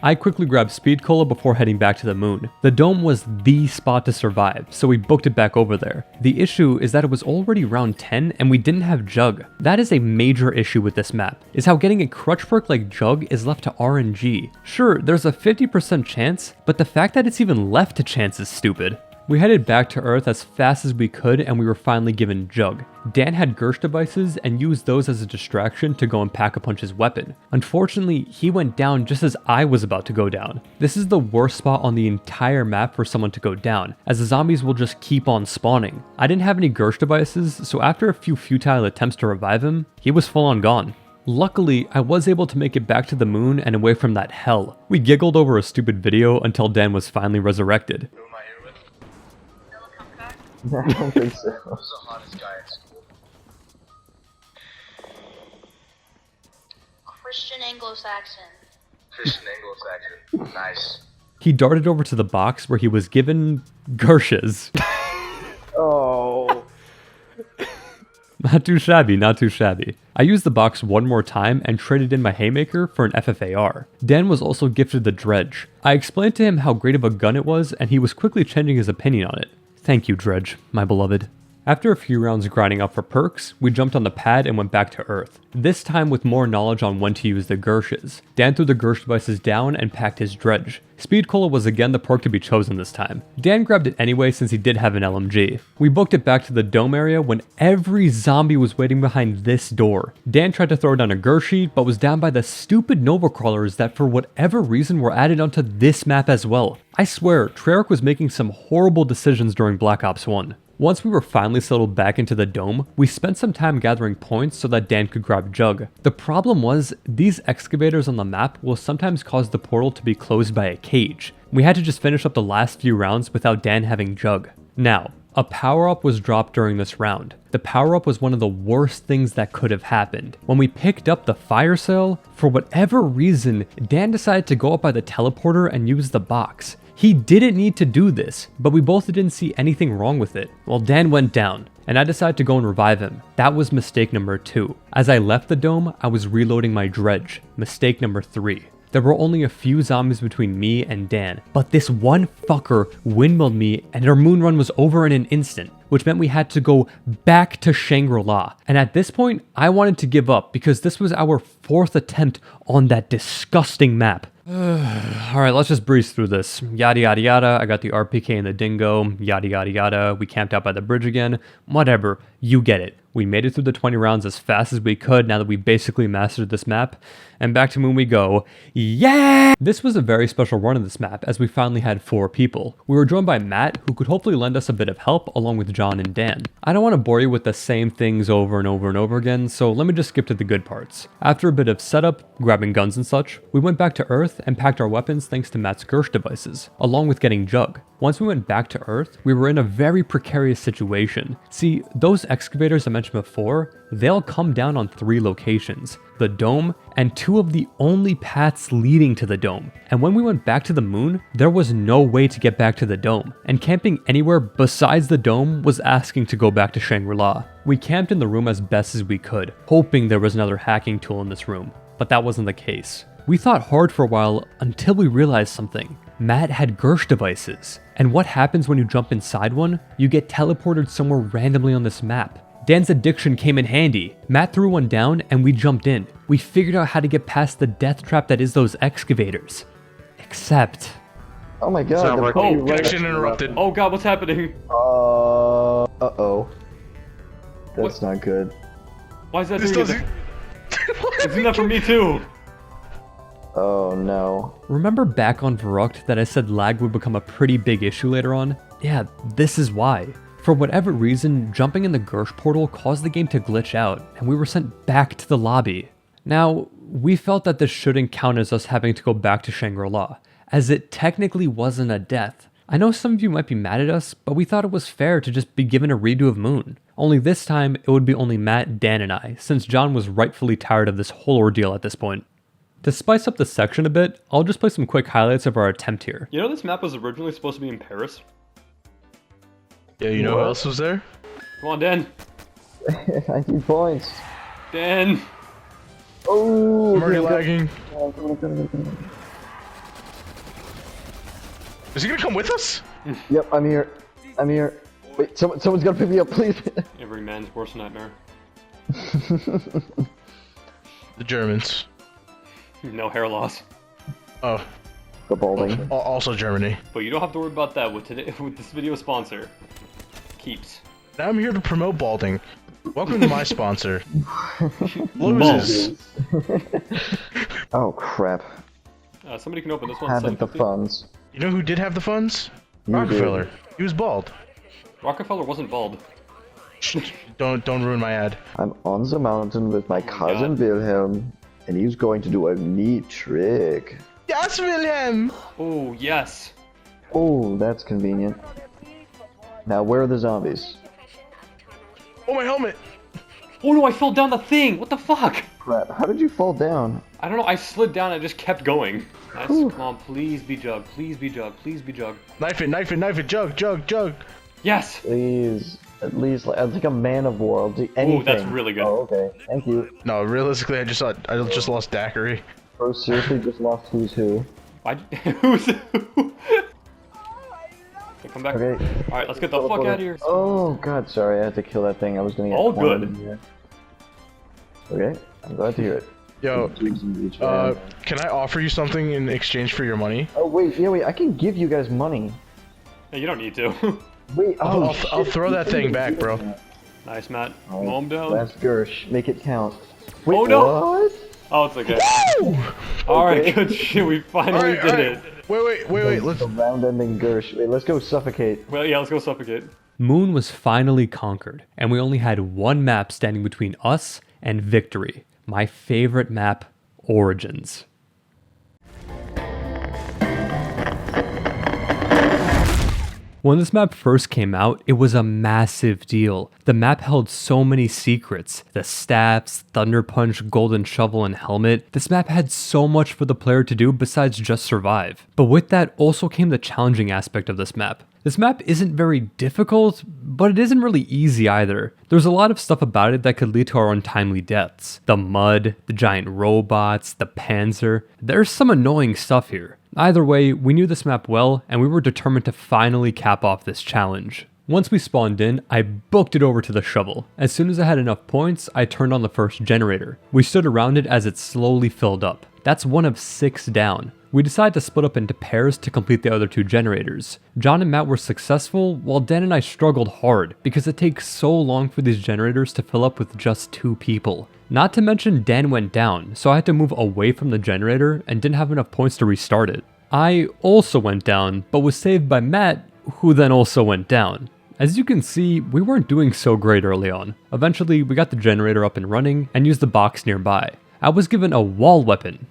I quickly grabbed Speed Cola before heading back to the Moon. The dome was the spot to survive, so we booked it back over there. The issue is that it was already round 10 and we didn't have Jug. That is a major issue with this map, is how getting a crutch perk like Jug is left to RNG. Sure, there's a 50% chance, but the fact that it's even left to chance is stupid. We headed back to Earth as fast as we could and we were finally given Jug. Dan had Gersh devices and used those as a distraction to go and Pack-a-Punch's weapon. Unfortunately, he went down just as I was about to go down. This is the worst spot on the entire map for someone to go down, as the zombies will just keep on spawning. I didn't have any Gersh devices, so after a few futile attempts to revive him, he was full on gone. Luckily, I was able to make it back to the moon and away from that hell. We giggled over a stupid video until Dan was finally resurrected. Who am I here with? I don't think so. Who's the hottest guy at school? Christian Anglo-Saxon. Christian Anglo-Saxon. Nice. He darted over to the box where he was given Gershes. Oh. Not too shabby, not too shabby. I used the box one more time and traded in my haymaker for an FFAR. Dan was also gifted the Dredge. I explained to him how great of a gun it was and he was quickly changing his opinion on it. Thank you, Dredge, my beloved. After a few rounds grinding up for perks, we jumped on the pad and went back to Earth. This time with more knowledge on when to use the Gershes. Dan threw the Gersh devices down and packed his Dredge. Speed Cola was again the perk to be chosen this time. Dan grabbed it anyway since he did have an LMG. We booked it back to the dome area when every zombie was waiting behind this door. Dan tried to throw down a Gershie, but was down by the stupid Nova Crawlers that for whatever reason were added onto this map as well. I swear, Treyarch was making some horrible decisions during Black Ops 1. Once we were finally settled back into the dome, we spent some time gathering points so that Dan could grab Jug. The problem was, these excavators on the map will sometimes cause the portal to be closed by a cage. We had to just finish up the last few rounds without Dan having Jug. Now, a power-up was dropped during this round. The power-up was one of the worst things that could have happened. When we picked up the fire cell, for whatever reason, Dan decided to go up by the teleporter and use the box. He didn't need to do this, but we both didn't see anything wrong with it. Well, Dan went down, and I decided to go and revive him. That was mistake number 2. As I left the dome, I was reloading my Dredge. Mistake number 3. There were only a few zombies between me and Dan, but this one fucker windmilled me and our moon run was over in an instant, which meant we had to go back to Shangri-La. And at this point, I wanted to give up because this was our 4th attempt on that disgusting map. Alright, let's just breeze through this. Yada yada yada, I got the RPK and the dingo, yada yada yada, we camped out by the bridge again, whatever, you get it. We made it through the 20 rounds as fast as we could now that we basically mastered this map, and back to moon we go. Yeah! This was a very special run of this map as we finally had 4 people. We were joined by Matt, who could hopefully lend us a bit of help along with John and Dan. I don't want to bore you with the same things over and over and over again, so let me just skip to the good parts. After a bit of setup, grabbing guns and such, we went back to Earth and packed our weapons thanks to Matt's Gersh devices, along with getting Jug. Once we went back to Earth, we were in a very precarious situation. See, those excavators I mentioned before, they'll come down on 3 locations, the dome and 2 of the only paths leading to the dome. And when we went back to the moon, there was no way to get back to the dome, and camping anywhere besides the dome was asking to go back to Shangri-La. We camped in the room as best as we could, hoping there was another hacking tool in this room, but that wasn't the case. We thought hard for a while until we realized something. Matt had Gersh devices, and what happens when you jump inside one? You get teleported somewhere randomly on this map. Dan's addiction came in handy. Matt threw one down and we jumped in. We figured out how to get past the death trap that is those excavators. Except... Oh my god. Sound like- oh, Connection interrupted. Oh god, what's happening? Uh-oh. That's not good. Why is that This doing doesn't... that? It's doing that for me too! Oh no. Remember back on Verrucht that I said lag would become a pretty big issue later on? Yeah, this is why. For whatever reason, jumping in the Gersh portal caused the game to glitch out, and we were sent back to the lobby. Now, we felt that this shouldn't count as us having to go back to Shangri-La, as it technically wasn't a death. I know some of you might be mad at us, but we thought it was fair to just be given a redo of Moon. Only this time, it would be only Matt, Dan, and I, since John was rightfully tired of this whole ordeal at this point. To spice up the section a bit, I'll just play some quick highlights of our attempt here. You know this map was originally supposed to be in Paris? Yeah, you know who else was there? Come on, Dan. 19 points. Dan. Oh, I'm already lagging. lagging. Is he gonna come with us? Yep, I'm here. I'm here. Wait, someone's gotta pick me up, please. Every man's worst nightmare. The Germans. No hair loss. Oh. The balding. Also Germany. But you don't have to worry about that with today with this video sponsor. Keeps. Now I'm here to promote balding. Welcome to my sponsor. Loses. Oh crap. Somebody can open this one. Haven't the 750. funds. You know who did have the funds? You Rockefeller. did. He was bald. Rockefeller wasn't bald. Don't ruin my ad. I'm on the mountain with my cousin God. Wilhelm, and he's going to do a neat trick. Yes, Wilhelm! Oh yes. Oh, that's convenient. Now, where are the zombies? Oh, my helmet! Oh no, I fell down the thing. What the fuck? Crap, how did you fall down? I don't know. I slid down and just kept going. Nice. Whew. Come on, please be Jug. Please be Jug. Please be Jug. Knife it, knife it, knife it, jug, jug, jug. Yes. Please, at least like a man of war. I'll do anything. Ooh, that's really good. Oh, okay. Thank you. No, realistically, I just lost daiquiri. Bro, seriously, just lost who's who. Why? Who's who? Okay, come back. Okay. All right, let's get the fuck out of here. Oh god, sorry, I had to kill that thing. I was gonna get All cornered good. in here. Okay, I'm glad to hear it. Yo, can I offer you something in exchange for your money? Oh wait, yeah, wait. I can give you guys money. Hey, you don't need to. Wait, oh I'll shit, throw you that can thing even back, do bro. that. Nice, Matt. Oh, Mow him down. Last Gersh, make it count. Wait, Oh, no. What? Oh, it's okay. All right, Okay. good shit. We finally Alright, did alright. it. Wait, let's... The round-ending Gersh. Wait, let's go suffocate. Well, yeah, let's go suffocate. Moon was finally conquered, and we only had one map standing between us and victory. My favorite map, Origins. When this map first came out, it was a massive deal. The map held so many secrets. The staffs, Thunder Punch, Golden Shovel, and Helmet. This map had so much for the player to do besides just survive. But with that also came the challenging aspect of this map. This map isn't very difficult, but it isn't really easy either. There's a lot of stuff about it that could lead to our untimely deaths. The mud, the giant robots, the panzer. There's some annoying stuff here. Either way, we knew this map well, and we were determined to finally cap off this challenge. Once we spawned in, I booked it over to the shovel. As soon as I had enough points, I turned on the first generator. We stood around it as it slowly filled up. That's one of 6 down. We decided to split up into pairs to complete the other 2 generators. John and Matt were successful, while Dan and I struggled hard, because it takes so long for these generators to fill up with just 2 people. Not to mention Dan went down, so I had to move away from the generator and didn't have enough points to restart it. I also went down, but was saved by Matt, who then also went down. As you can see, we weren't doing so great early on. Eventually, we got the generator up and running and used the box nearby. I was given a wall weapon.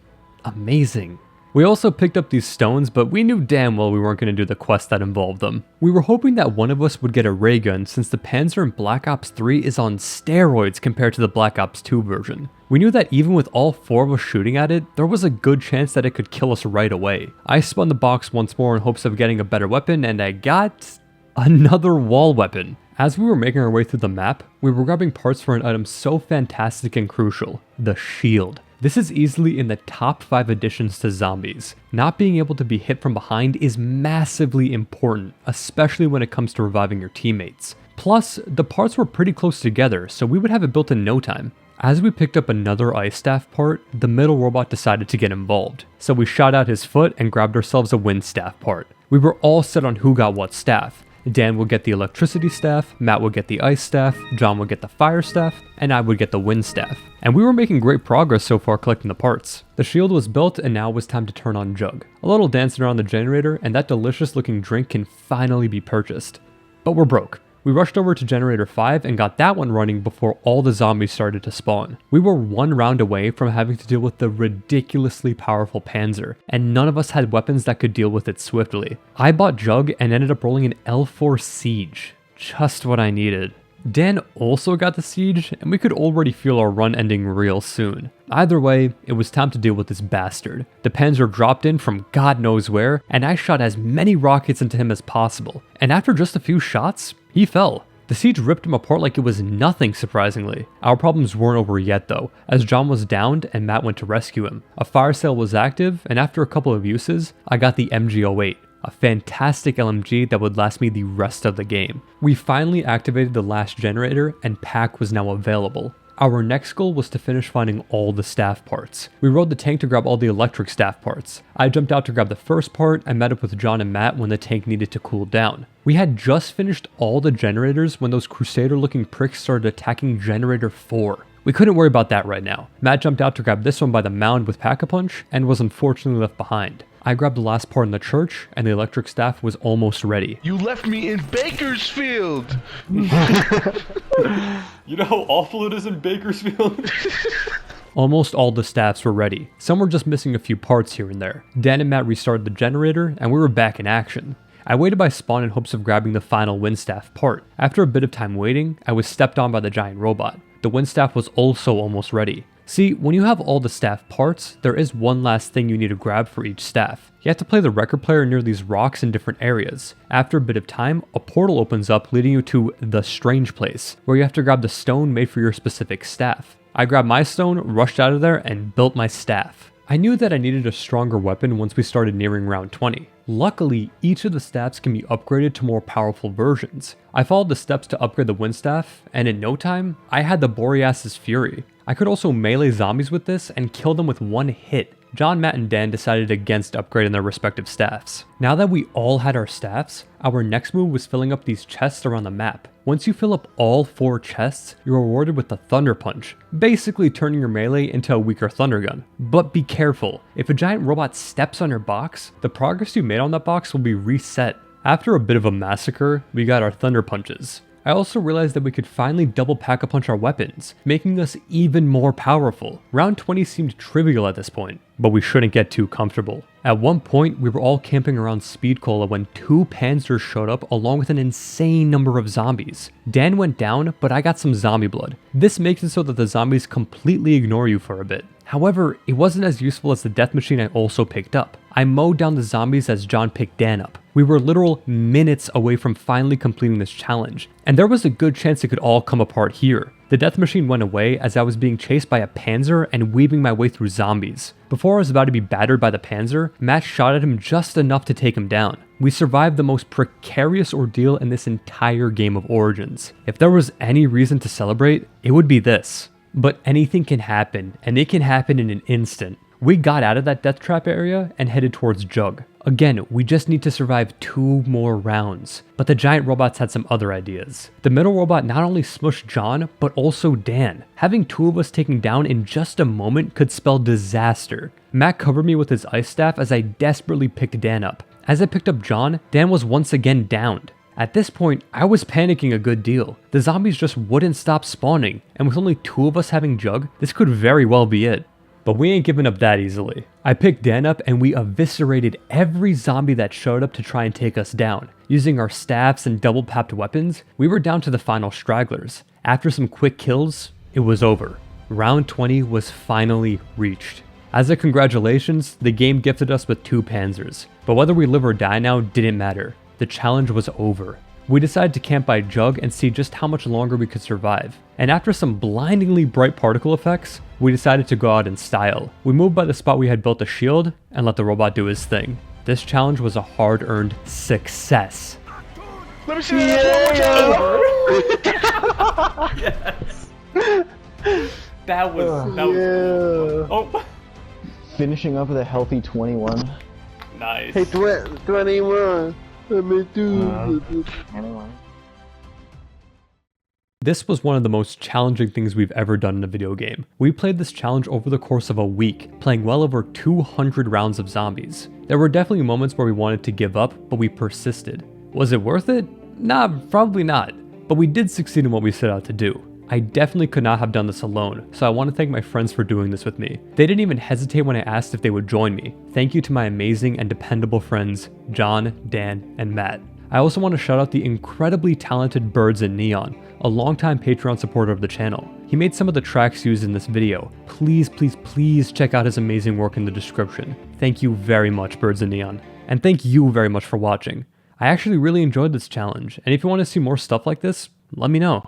Amazing. We also picked up these stones, but we knew damn well we weren't going to do the quest that involved them. We were hoping that one of us would get a ray gun since the Panzer in Black Ops 3 is on steroids compared to the Black Ops 2 version. We knew that even with all 4 of us shooting at it, there was a good chance that it could kill us right away. I spun the box once more in hopes of getting a better weapon, and I got another wall weapon. As we were making our way through the map, we were grabbing parts for an item so fantastic and crucial, the shield. This is easily in the top 5 additions to zombies. Not being able to be hit from behind is massively important, especially when it comes to reviving your teammates. Plus, the parts were pretty close together, so we would have it built in no time. As we picked up another ice staff part, the middle robot decided to get involved, so we shot out his foot and grabbed ourselves a wind staff part. We were all set on who got what staff. Dan would get the electricity staff, Matt would get the ice staff, John would get the fire staff, and I would get the wind staff. And we were making great progress so far collecting the parts. The shield was built and now it was time to turn on Jug. A little dancing around the generator and that delicious looking drink can finally be purchased. But we're broke. We rushed over to generator 5 and got that one running before all the zombies started to spawn. We were 1 round away from having to deal with the ridiculously powerful Panzer, and none of us had weapons that could deal with it swiftly. I bought Jug and ended up rolling an L4 Siege. Just what I needed. Dan also got the Siege, and we could already feel our run ending real soon. Either way, it was time to deal with this bastard. The Panzer dropped in from God knows where, and I shot as many rockets into him as possible. And after just a few shots, he fell. The siege ripped him apart like it was nothing, surprisingly. Our problems weren't over yet though, as John was downed and Matt went to rescue him. A fire sale was active, and after a couple of uses, I got the MG08, a fantastic LMG that would last me the rest of the game. We finally activated the last generator, and pack was now available. Our next goal was to finish finding all the staff parts. We rode the tank to grab all the electric staff parts. I jumped out to grab the first part and met up with John and Matt when the tank needed to cool down. We had just finished all the generators when those Crusader looking pricks started attacking generator 4. We couldn't worry about that right now. Matt jumped out to grab this one by the mound with Pack-a-Punch and was unfortunately left behind. I grabbed the last part in the church and the electric staff was almost ready. You left me in Bakersfield! You know how awful it is in Bakersfield? Almost all the staffs were ready. Some were just missing a few parts here and there. Dan and Matt restarted the generator and we were back in action. I waited by spawn in hopes of grabbing the final wind staff part. After a bit of time waiting, I was stepped on by the giant robot. The wind staff was also almost ready. See, when you have all the staff parts, there is one last thing you need to grab for each staff. You have to play the record player near these rocks in different areas. After a bit of time, a portal opens up leading you to the strange place, where you have to grab the stone made for your specific staff. I grabbed my stone, rushed out of there, and built my staff. I knew that I needed a stronger weapon once we started nearing round 20. Luckily, each of the staffs can be upgraded to more powerful versions. I followed the steps to upgrade the wind staff, and in no time, I had the Boreas's Fury. I could also melee zombies with this and kill them with one hit. John, Matt, and Dan decided against upgrading their respective staffs. Now that we all had our staffs, our next move was filling up these chests around the map. Once you fill up all 4 chests, you're rewarded with the Thunder Punch, basically turning your melee into a weaker thunder gun. But be careful, if a giant robot steps on your box, the progress you made on that box will be reset. After a bit of a massacre, we got our Thunder Punches. I also realized that we could finally double Pack-a-Punch our weapons, making us even more powerful. Round 20 seemed trivial at this point, but we shouldn't get too comfortable. At one point, we were all camping around Speed Cola when 2 Panzers showed up along with an insane number of zombies. Dan went down, but I got some zombie blood. This makes it so that the zombies completely ignore you for a bit. However, it wasn't as useful as the death machine I also picked up. I mowed down the zombies as John picked Dan up. We were literal minutes away from finally completing this challenge, and there was a good chance it could all come apart here. The death machine went away as I was being chased by a Panzer and weaving my way through zombies. Before I was about to be battered by the Panzer, Matt shot at him just enough to take him down. We survived the most precarious ordeal in this entire game of Origins. If there was any reason to celebrate, it would be this. But anything can happen, and it can happen in an instant. We got out of that death trap area and headed towards Jug. Again, we just need to survive 2 more rounds. But the giant robots had some other ideas. The middle robot not only smushed John, but also Dan. Having 2 of us taken down in just a moment could spell disaster. Matt covered me with his ice staff as I desperately picked Dan up. As I picked up John, Dan was once again downed. At this point, I was panicking a good deal. The zombies just wouldn't stop spawning, and with only 2 of us having Jug, this could very well be it. But we ain't giving up that easily. I picked Dan up and we eviscerated every zombie that showed up to try and take us down. Using our staffs and double-papped weapons, we were down to the final stragglers. After some quick kills, it was over. Round 20 was finally reached. As a congratulations, the game gifted us with 2 Panzers. But whether we live or die now didn't matter. The challenge was over. We decided to camp by Jug and see just how much longer we could survive. And after some blindingly bright particle effects, we decided to go out in style. We moved by the spot we had built a shield and let the robot do his thing. This challenge was a hard-earned success. Let me see that. Yes. That was oh, Finishing up with a healthy 21. nice. Hey, 21. Let me do. This was one of the most challenging things we've ever done in a video game. We played this challenge over the course of a week, playing well over 200 rounds of zombies. There were definitely moments where we wanted to give up, but we persisted. Was it worth it? Nah, probably not. But we did succeed in what we set out to do. I definitely could not have done this alone, so I want to thank my friends for doing this with me. They didn't even hesitate when I asked if they would join me. Thank you to my amazing and dependable friends, John, Dan, and Matt. I also want to shout out the incredibly talented birdsinneon, a longtime Patreon supporter of the channel. He made some of the tracks used in this video. Please, please, please check out his amazing work in the description. Thank you very much, birdsinneon. And thank you very much for watching. I actually really enjoyed this challenge, and if you want to see more stuff like this, let me know.